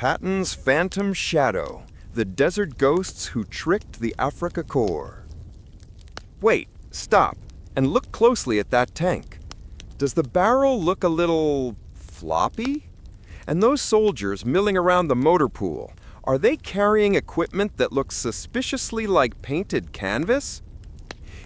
Patton's Phantom Shadow, the desert ghosts who tricked the Afrika Korps. Wait, stop, and look closely at that tank. Does the barrel look a little floppy? And those soldiers milling around the motor pool, are they carrying equipment that looks suspiciously like painted canvas?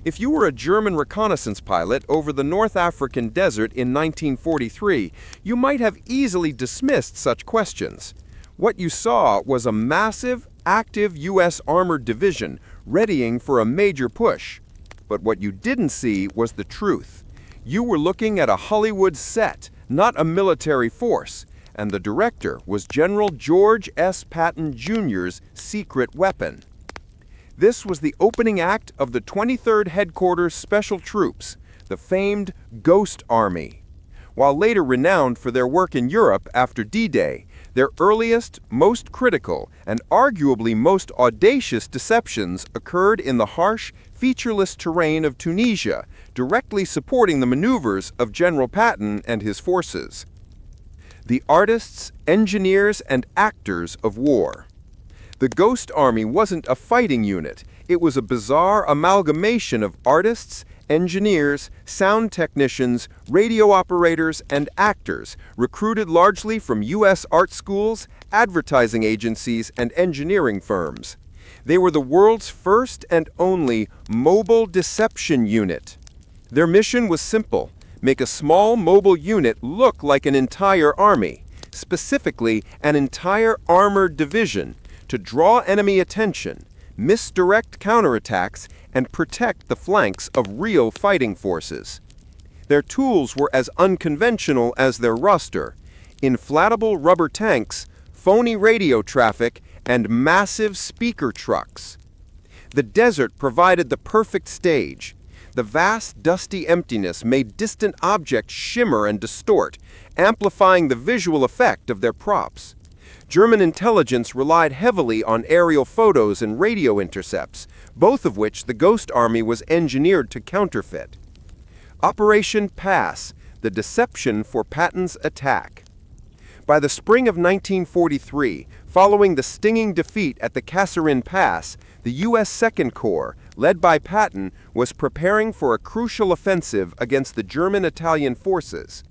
If you were a German reconnaissance pilot over the North African desert in 1943, you might have easily dismissed such questions. What you saw was a massive, active U.S. armored division readying for a major push. But what you didn't see was the truth. You were looking at a Hollywood set, not a military force, and the director was General George S. Patton Jr.'s secret weapon. This was the opening act of the 23rd Headquarters Special Troops, the famed Ghost Army. While later renowned for their work in Europe after D-Day, their earliest, most critical, and arguably most audacious deceptions occurred in the harsh, featureless terrain of Tunisia, directly supporting the maneuvers of General Patton and his forces. The artists, engineers, and actors of war. The Ghost Army wasn't a fighting unit. It was a bizarre amalgamation of artists, engineers, sound technicians, radio operators, and actors, recruited largely from U.S. art schools, advertising agencies, and engineering firms. They were the world's first and only mobile deception unit. Their mission was simple: make a small mobile unit look like an entire army, specifically an entire armored division, to draw enemy attention, misdirect counterattacks, and protect the flanks of real fighting forces. Their tools were as unconventional as their roster: inflatable rubber tanks, phony radio traffic, and massive speaker trucks. The desert provided the perfect stage. The vast, dusty emptiness made distant objects shimmer and distort, amplifying the visual effect of their props. German intelligence relied heavily on aerial photos and radio intercepts, both of which the Ghost Army was engineered to counterfeit. Operation Pass, the deception for Patton's attack. By the spring of 1943, following the stinging defeat at the Kasserine Pass, the U.S. Second Corps, led by Patton, was preparing for a crucial offensive against the German-Italian forces.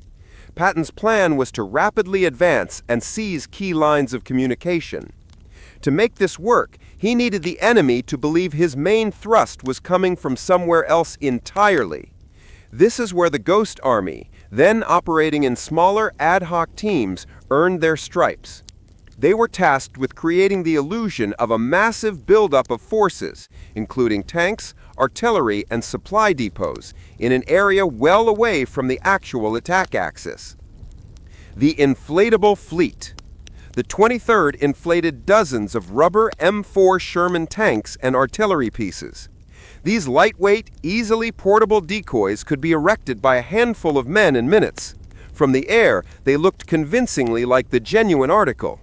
Patton's plan was to rapidly advance and seize key lines of communication. To make this work, he needed the enemy to believe his main thrust was coming from somewhere else entirely. This is where the Ghost Army, then operating in smaller ad hoc teams, earned their stripes. They were tasked with creating the illusion of a massive buildup of forces, including tanks, artillery, and supply depots, in an area well away from the actual attack axis. The inflatable fleet. The 23rd inflated dozens of rubber M4 Sherman tanks and artillery pieces. These lightweight, easily portable decoys could be erected by a handful of men in minutes. From the air, they looked convincingly like the genuine article.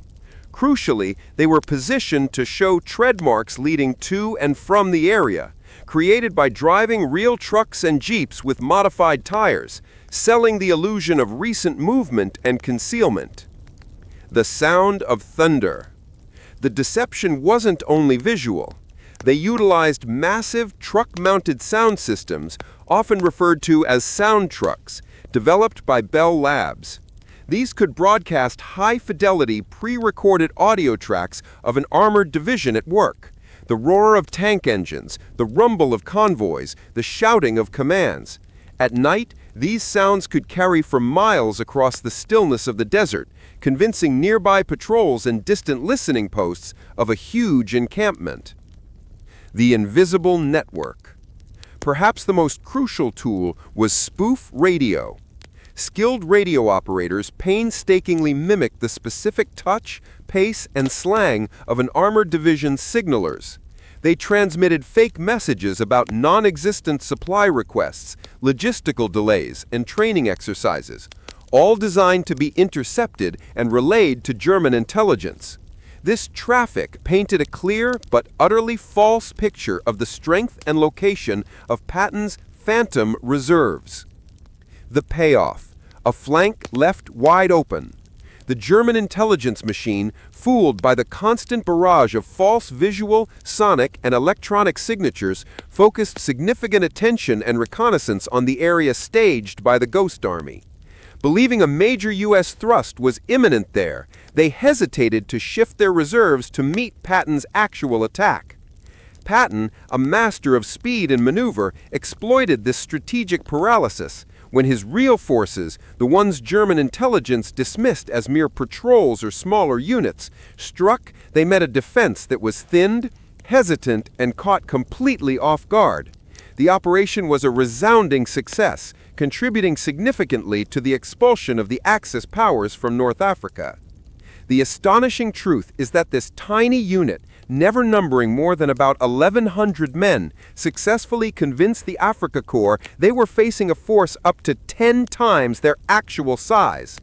Crucially, they were positioned to show tread marks leading to and from the area, created by driving real trucks and jeeps with modified tires, selling the illusion of recent movement and concealment. The sound of thunder. The deception wasn't only visual. They utilized massive truck-mounted sound systems, often referred to as sound trucks, developed by Bell Labs. These could broadcast high-fidelity, pre-recorded audio tracks of an armored division at work. The roar of tank engines, the rumble of convoys, the shouting of commands. At night, these sounds could carry for miles across the stillness of the desert, convincing nearby patrols and distant listening posts of a huge encampment. The invisible network. Perhaps the most crucial tool was spoof radio. Skilled radio operators painstakingly mimicked the specific touch, pace, and slang of an armored division's signalers. They transmitted fake messages about non-existent supply requests, logistical delays, and training exercises, all designed to be intercepted and relayed to German intelligence. This traffic painted a clear but utterly false picture of the strength and location of Patton's phantom reserves. The payoff. A flank left wide open. the German intelligence machine, fooled by the constant barrage of false visual, sonic, and electronic signatures, focused significant attention and reconnaissance on the area staged by the Ghost Army. Believing a major U.S. thrust was imminent there, they hesitated to shift their reserves to meet Patton's actual attack. Patton, a master of speed and maneuver, exploited this strategic paralysis. When his real forces, the ones German intelligence dismissed as mere patrols or smaller units, struck, they met a defense that was thinned, hesitant, and caught completely off guard. The operation was a resounding success, contributing significantly to the expulsion of the Axis powers from North Africa. The astonishing truth is that this tiny unit, never numbering more than about 1,100 men, successfully convinced the Afrika Korps they were facing a force up to 10 times their actual size.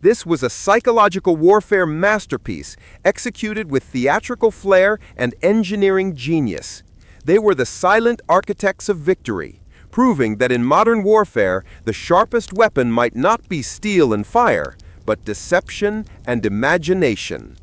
This was a psychological warfare masterpiece, executed with theatrical flair and engineering genius. They were the silent architects of victory, proving that in modern warfare, the sharpest weapon might not be steel and fire, but deception and imagination.